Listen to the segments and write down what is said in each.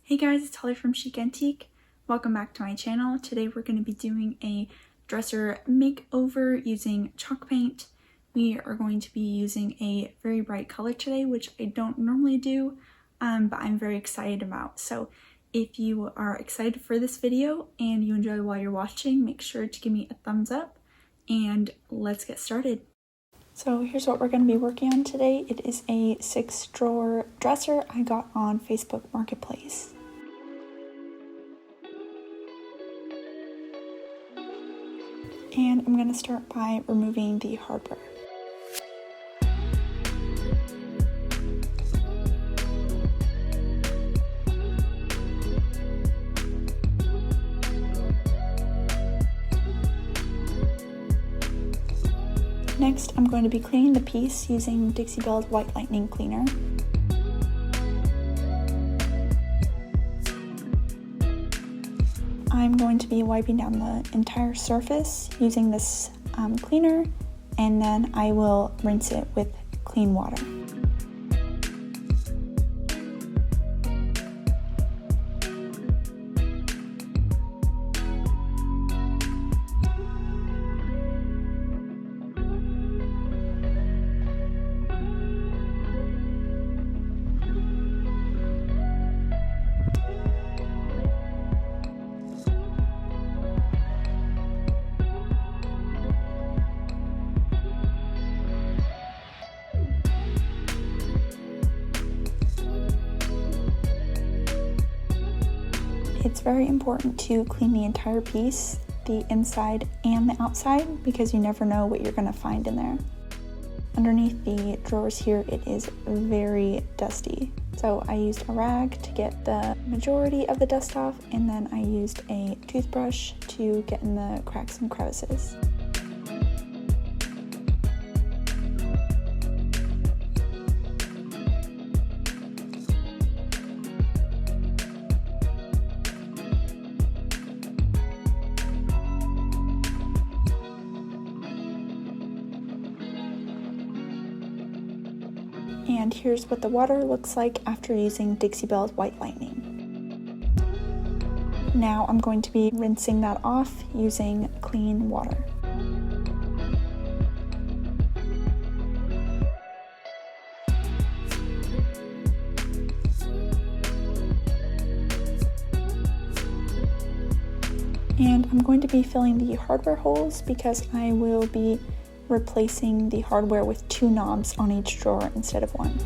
Hey guys, it's Holly from Chic Antique. Welcome back to my channel. Today we're going to be doing a dresser makeover using chalk paint. We are going to be using a very bright color today, which I don't normally do, but I'm very excited about. So if you are excited for this video and you enjoy while you're watching, make sure to give me a thumbs up and let's get started. So here's what we're going to be working on today. It is a 6-drawer dresser I got on Facebook Marketplace. And I'm going to start by removing the hardware. Next, I'm going to be cleaning the piece using Dixie Belle's White Lightning Cleaner. I'm going to be wiping down the entire surface using this cleaner, and then I will rinse it with clean water. It's very important to clean the entire piece, the inside and the outside, because you never know what you're going to find in there. Underneath the drawers here, it is very dusty. So I used a rag to get the majority of the dust off, and then I used a toothbrush to get in the cracks and crevices. And here's what the water looks like after using Dixie Belle's White Lightning. Now I'm going to be rinsing that off using clean water. And I'm going to be filling the hardware holes because I will be replacing the hardware with 2 knobs on each drawer instead of 1.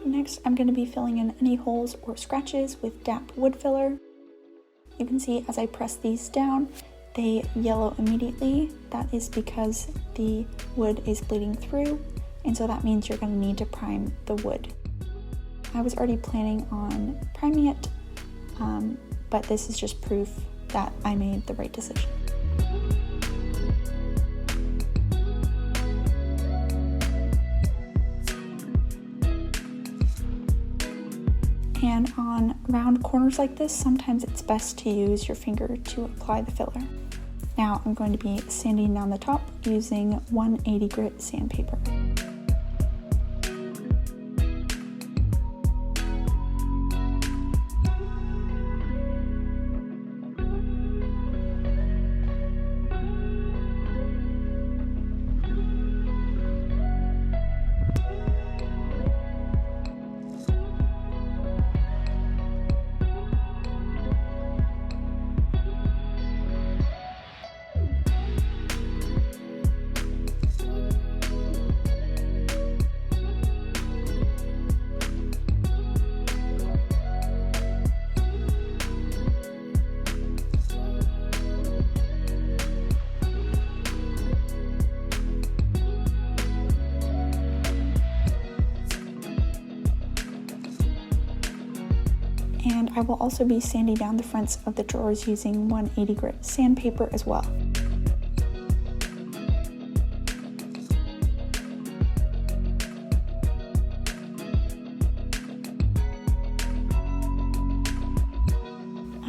Next, I'm going to be filling in any holes or scratches with damp wood filler. You can see as I press these down, they yellow immediately. That is because the wood is bleeding through, and so that means you're going to need to prime the wood. I was already planning on priming it, but this is just proof that I made the right decision. And on round corners like this, sometimes it's best to use your finger to apply the filler. Now I'm going to be sanding down the top using 180 grit sandpaper. And I will also be sanding down the fronts of the drawers using 180 grit sandpaper as well.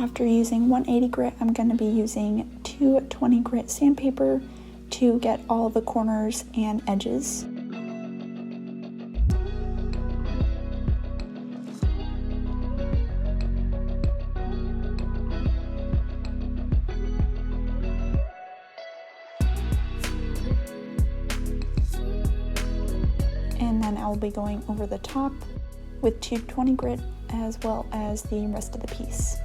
After using 180 grit, I'm going to be using 220 grit sandpaper to get all the corners and edges. And then I'll be going over the top with 220 grit as well as the rest of the piece.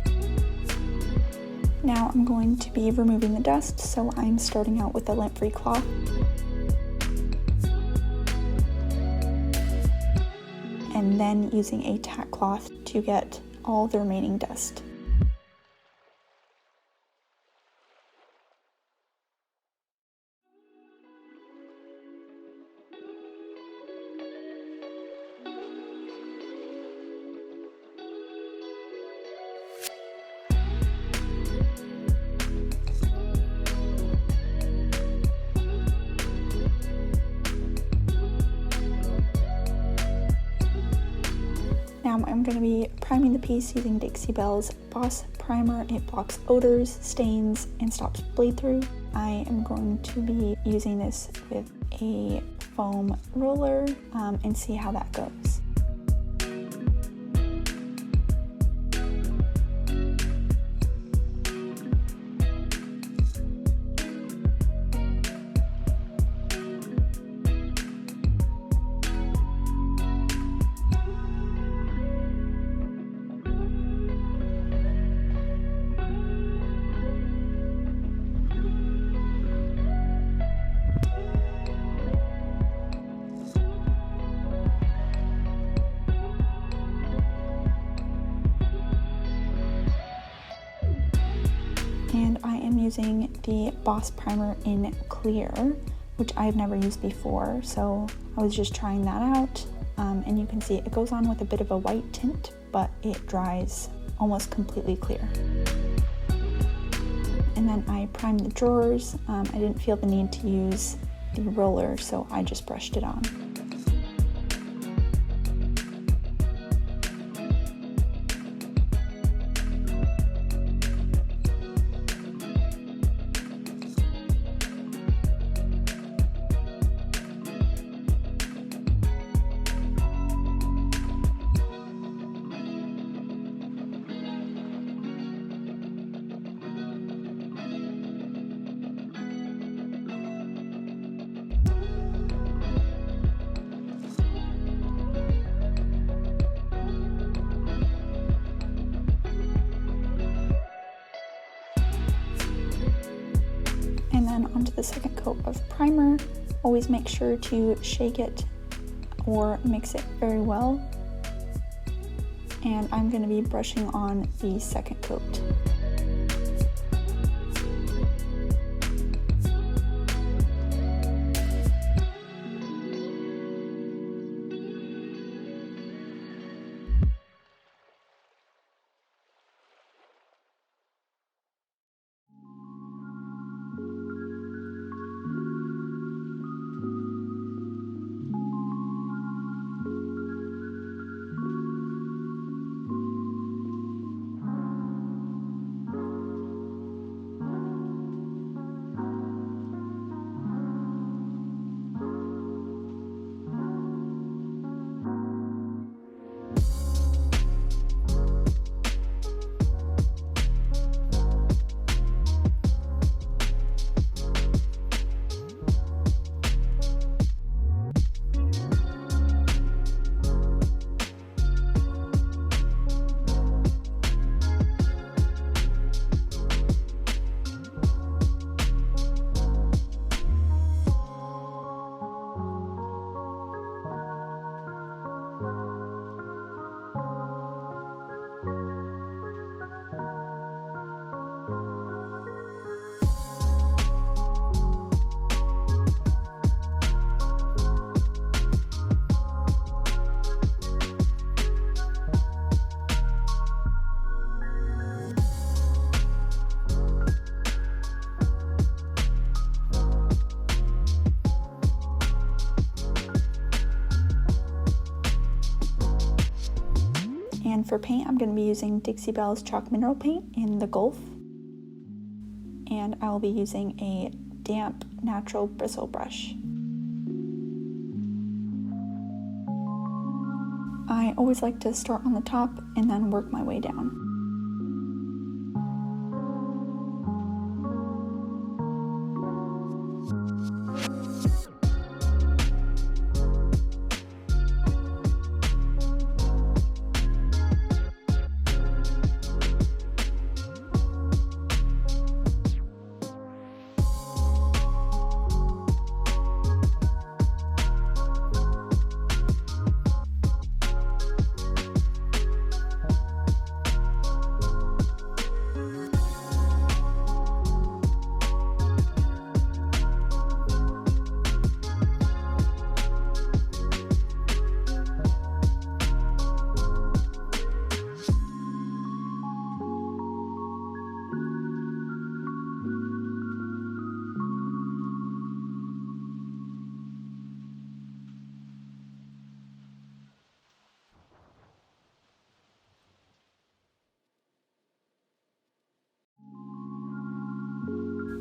Now I'm going to be removing the dust, so I'm starting out with a lint-free cloth. And then using a tack cloth to get all the remaining dust. Now I'm going to be priming the piece using Dixie Belle's Boss Primer. It blocks odors, stains, and stops bleed through. I am going to be using this with a foam roller and see how that goes. And I am using the Boss Primer in Clear, which I've never used before, so I was just trying that out. And you can see it goes on with a bit of a white tint, but it dries almost completely clear. And then I primed the drawers. I didn't feel the need to use the roller, so I just brushed it on. And then onto the second coat of primer. Always make sure to shake it or mix it very well. And I'm going to be brushing on the second coat. And for paint, I'm going to be using Dixie Belle's Chalk Mineral Paint in the Gulf. And I will be using a damp natural bristle brush. I always like to start on the top and then work my way down.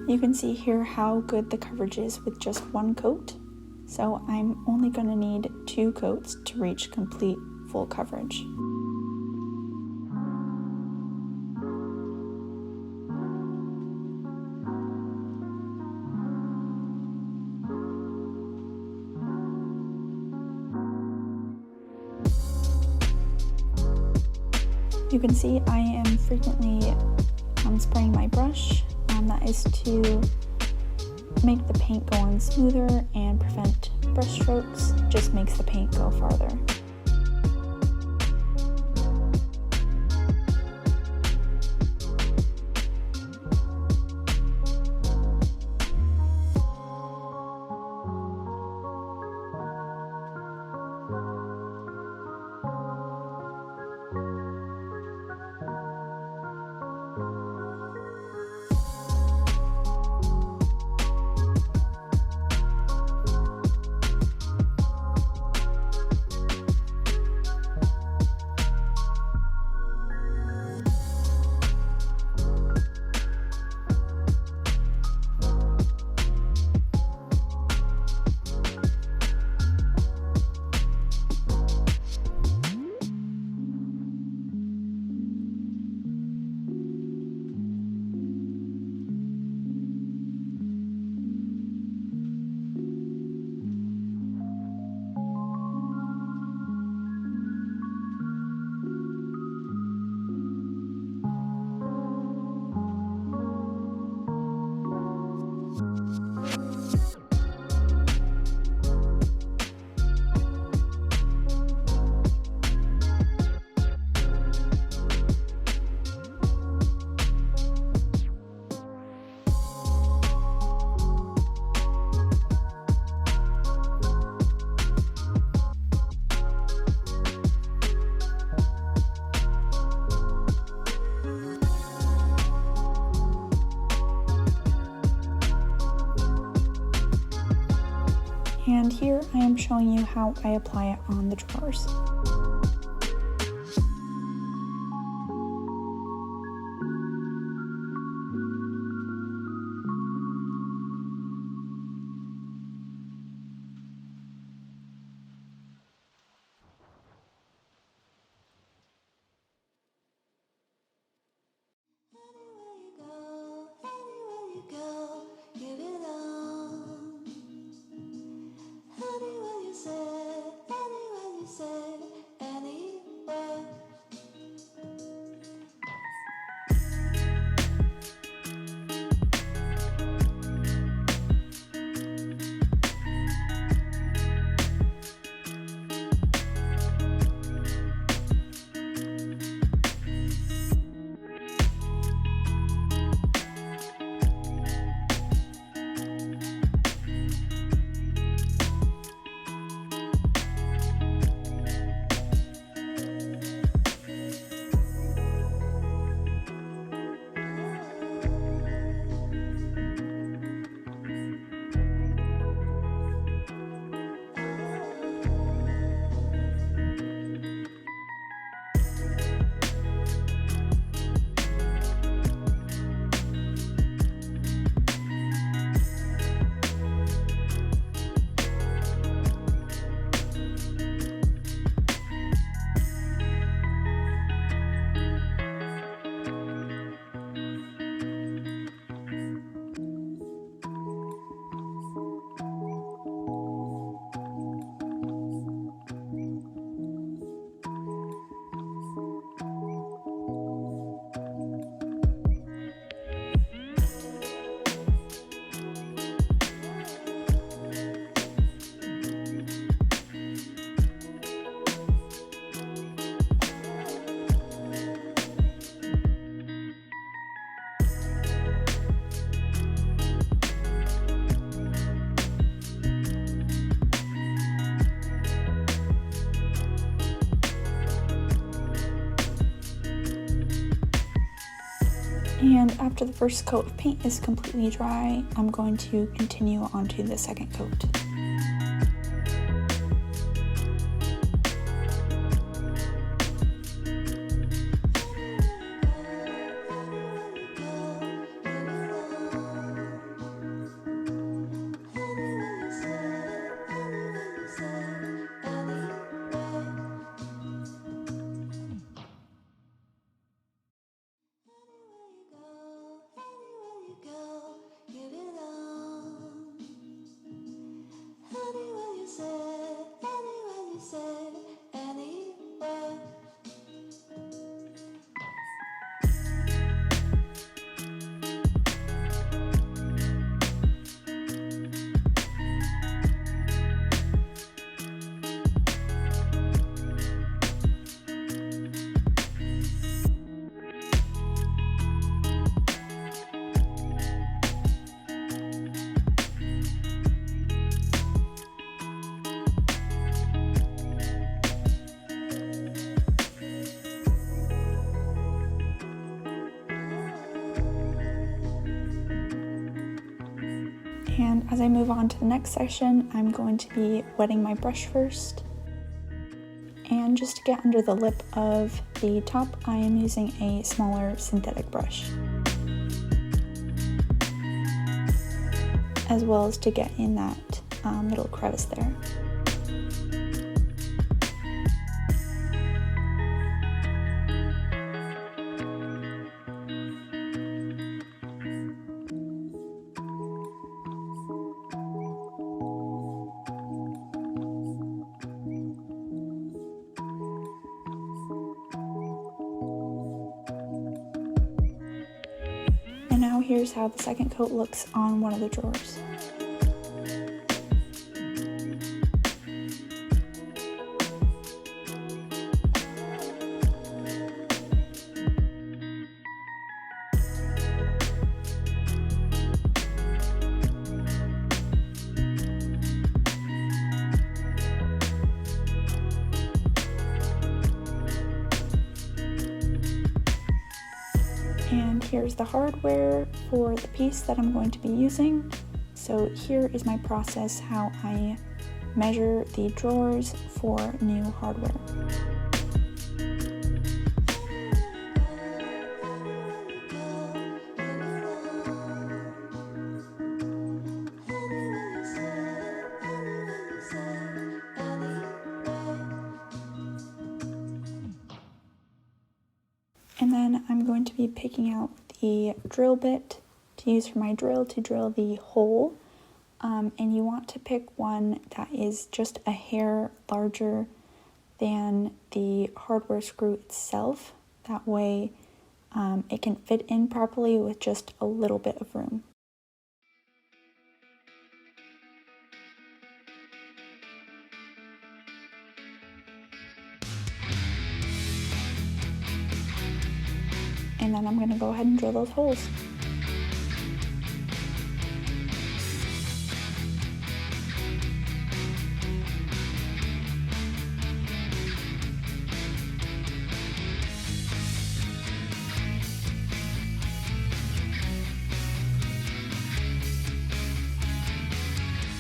You can see here how good the coverage is with just one coat. So I'm only going to need 2 coats to reach complete full coverage. You can see I am frequently spraying my brush. That is to make the paint go on smoother and prevent brush strokes. Just makes the paint go farther. And here I am showing you how I apply it on the drawers. And after the first coat of paint is completely dry, I'm going to continue onto the second coat. And as I move on to the next section, I'm going to be wetting my brush first. And just to get under the lip of the top, I am using a smaller synthetic brush, as well as to get in that little crevice there. And now here's how the second coat looks on one of the drawers. And here's the hardware for the piece that I'm going to be using. So here is my process how I measure the drawers for new hardware. And then I'm going to be picking out the drill bit to use for my drill to drill the hole. And you want to pick one that is just a hair larger than the hardware screw itself. That way it can fit in properly with just a little bit of room. And then I'm going to go ahead and drill those holes.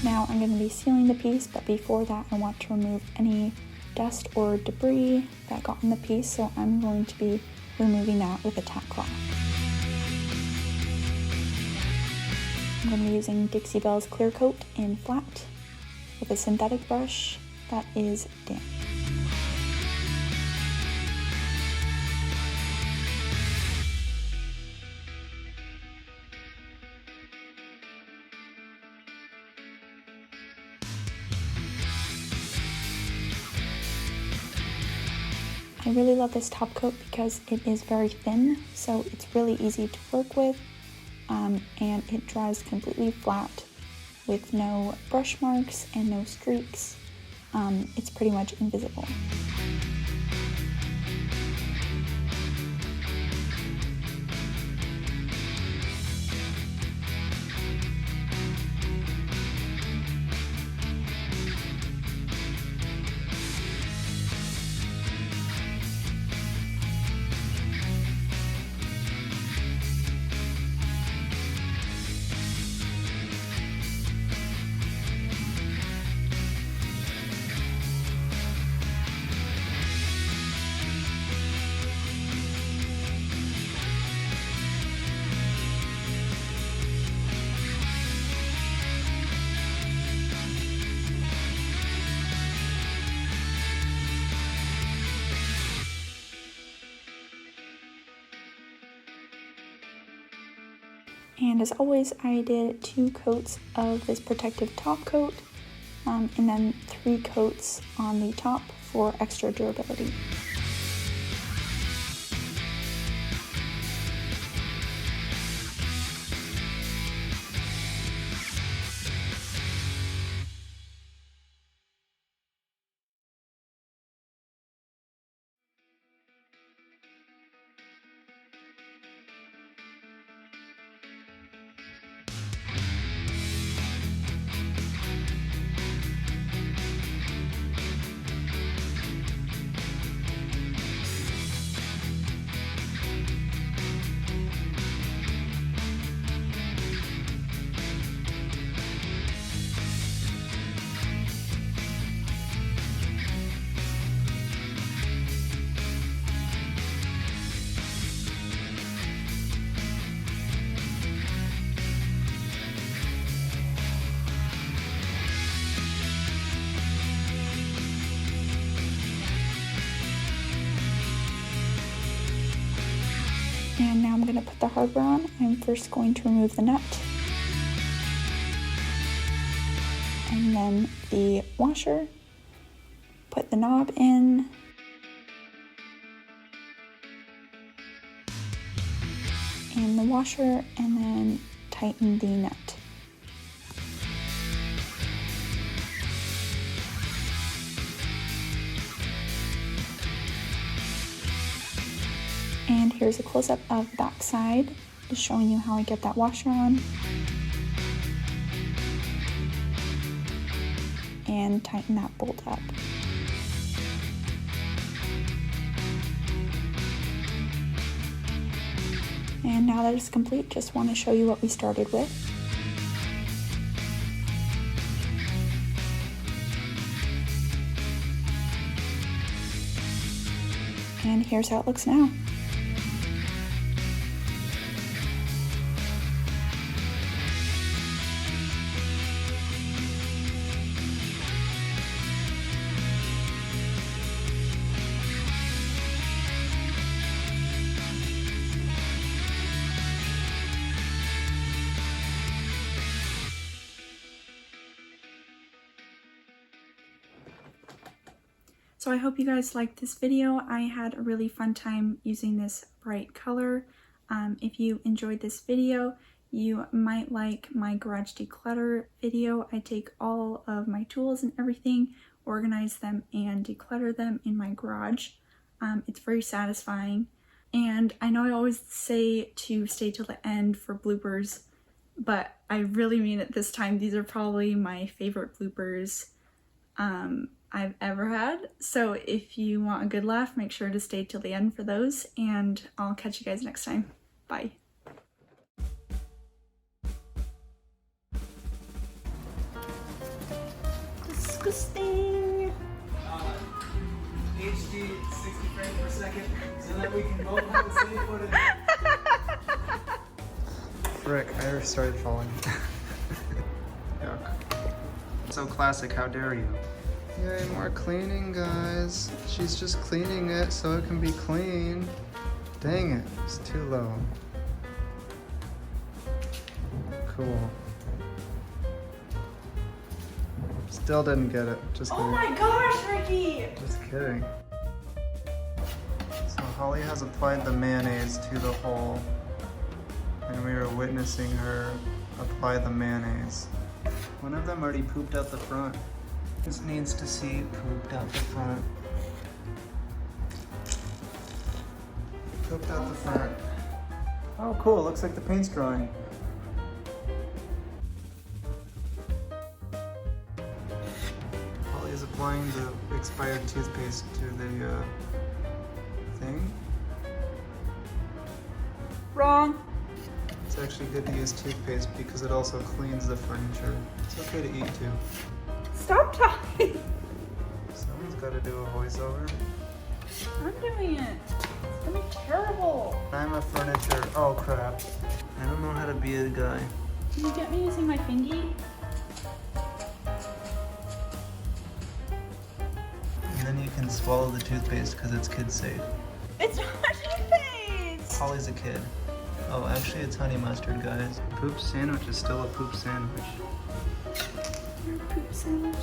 Now I'm going to be sealing the piece, but before that I want to remove any dust or debris that got in the piece, so I'm going to be removing that with a tack cloth. I'm going to be using Dixie Belle's Clear Coat in flat with a synthetic brush that is damp. I really love this top coat because it is very thin, so it's really easy to work with, and it dries completely flat with no brush marks and no streaks. It's pretty much invisible. And as always, I did 2 coats of this protective top coat, and then 3 coats on the top for extra durability. And now I'm going to put the hardware on. I'm first going to remove the nut, and then the washer, put the knob in, and the washer, and then tighten the nut. And here's a close-up of the back side, just showing you how I get that washer on. And tighten that bolt up. And now that it's complete, just want to show you what we started with. And here's how it looks now. So I hope you guys liked this video. I had a really fun time using this bright color. If you enjoyed this video, you might like my garage declutter video. I take all of my tools and everything, organize them, and declutter them in my garage. It's very satisfying. And I know I always say to stay till the end for bloopers, but I really mean it this time. These are probably my favorite bloopers I've ever had. So if you want a good laugh, make sure to stay till the end for those, and I'll catch you guys next time. Bye. Disgusting. HD 60 frames per second so that we can both have the same footage. Frick, I already started falling. Yuck. So classic, how dare you? Yay, more cleaning, guys. She's just cleaning it so it can be clean. Dang it, it's too low. Cool. Still didn't get it, just kidding. Oh my gosh, Ricky! Just kidding. So Holly has applied the mayonnaise to the hole, and we are witnessing her apply the mayonnaise. One of them already pooped out the front. This needs to see pooped out the front. Pooped out the front. Oh cool, looks like the paint's drying. Holly is applying the expired toothpaste to the thing. Wrong. It's actually good to use toothpaste because it also cleans the furniture. It's okay to eat too. Stop talking. Someone's got to do a voiceover. I'm doing it. It's gonna be terrible. I'm a furniture. Oh crap. I don't know how to be a guy. Can you get me using my fingy? And then you can swallow the toothpaste because it's kid safe. It's not toothpaste. Holly's a kid. Oh, actually it's honey mustard, guys. Poop sandwich is still a poop sandwich. Your poop sandwich.